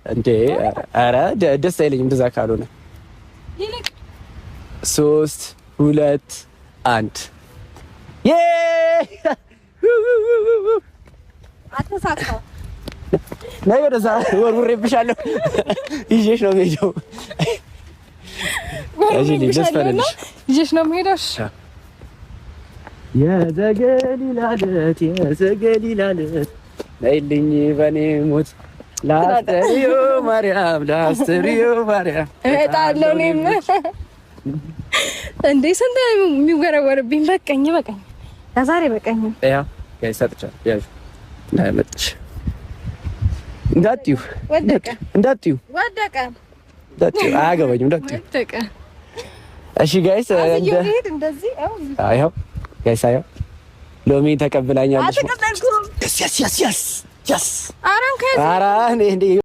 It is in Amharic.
እንዴ ኧረ ደስ አይለኝም እንደዛ ካልሆነ። 3 2 1 አተሳካው ነይ ወደዛ ወርውሬብሻለሁ። ይዤሽ ነው የምሄደው። ይዤሽ ነው የምሄደው። የዘገሊላ ዕለት ነይልኝ በኔ ሞት ላስተሪዮ ማርያም እመጣለሁ። እኔም እንዴ ስንት የሚወረወርብኝ በቃኝ ለዛሬ በቃኝ። ያ ጋይስ ሰጥቻለሁ። ያዥ እንዳይመጥሽ እንዳትዩ ወደቀ አያገባኝም እንዳትዩ። እሺ ጋይስ እንደዚህ አዎ ጋይስ አዎ ሎሚ ተቀብላኛለች። አትቀበልኩም። ያስ ኧረ እኔ